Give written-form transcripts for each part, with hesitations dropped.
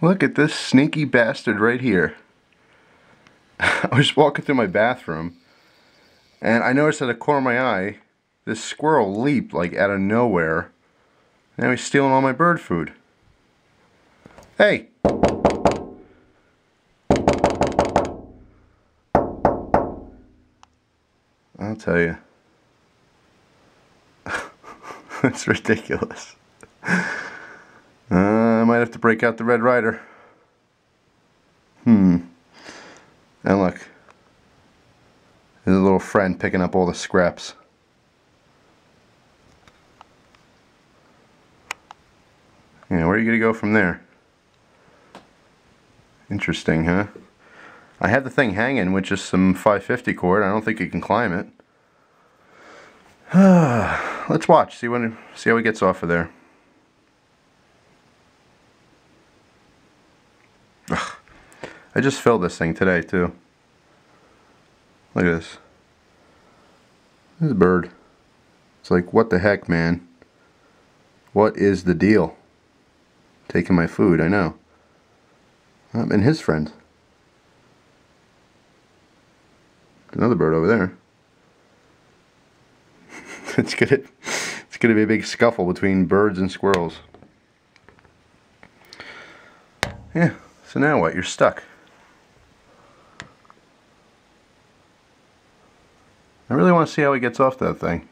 Look at this sneaky bastard right here. I was walking through my bathroom and I noticed at the corner of my eye this squirrel leaped like out of nowhere. Now he's stealing all my bird food. Hey! I'll tell you. That's ridiculous. I might have to break out the Red Ryder. And look. There's a little friend picking up all the scraps. Yeah, where are you going to go from there? Interesting, huh? I have the thing hanging with just some 550 cord. I don't think you can climb it. Let's watch, see how he gets off of there. Ugh. I just filled this thing today too. Look at this. This is a bird. It's like, what the heck, man? What is the deal? Taking my food, I know. And his friend. Another bird over there. It's gonna be a big scuffle between birds and squirrels. Yeah, so now what? You're stuck. I really want to see how he gets off that thing.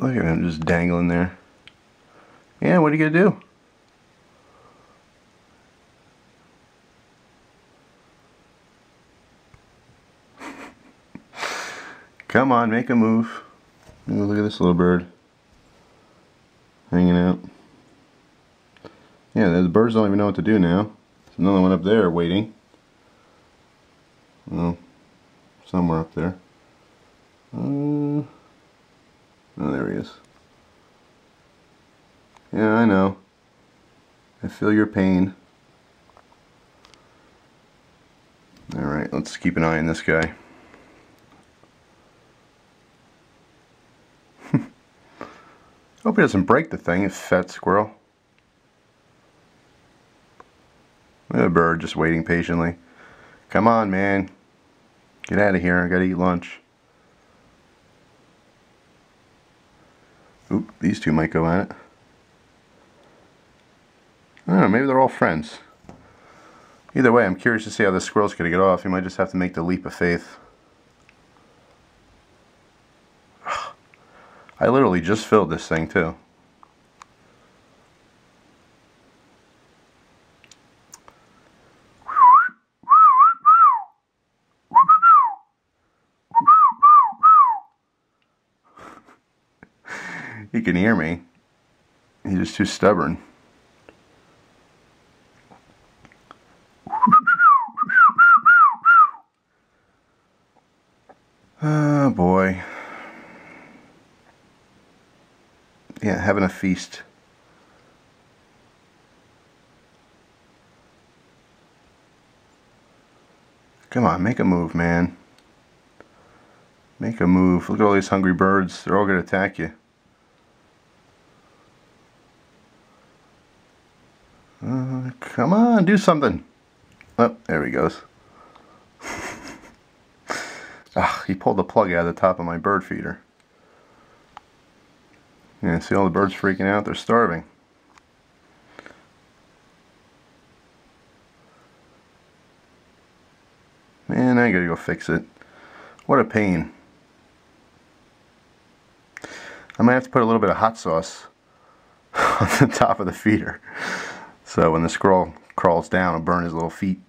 Look at him just dangling there. Yeah, what are you gonna do? Come on, make a move. Ooh, look at this little bird. Hanging out. Yeah, the birds don't even know what to do now. There's another one up there waiting. Well, somewhere up there. Oh, there he is. Yeah, I know. I feel your pain. Alright, let's keep an eye on this guy. Hope he doesn't break the thing, this fat squirrel. Look at the bird just waiting patiently. Come on, man. Get out of here, I gotta eat lunch. Oop, these two might go at it. I don't know, maybe they're all friends. Either way, I'm curious to see how this squirrel's gonna get off. He might just have to make the leap of faith. I literally just filled this thing too. He can hear me. He's just too stubborn. Oh boy. Yeah, having a feast. Come on, make a move, man. Make a move. Look at all these hungry birds. They're all going to attack you. Come on, do something. Oh, there he goes. Ah, he pulled the plug out of the top of my bird feeder. Yeah, see all the birds freaking out? They're starving. Man, I gotta go fix it. What a pain. I might have to put a little bit of hot sauce on the top of the feeder. So when the squirrel crawls down, it'll burn his little feet.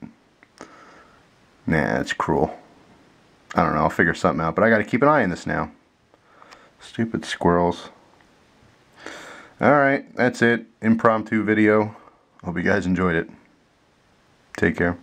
Nah, it's cruel. I don't know, I'll figure something out. But I gotta keep an eye on this now. Stupid squirrels. Alright, that's it. Impromptu video. Hope you guys enjoyed it. Take care.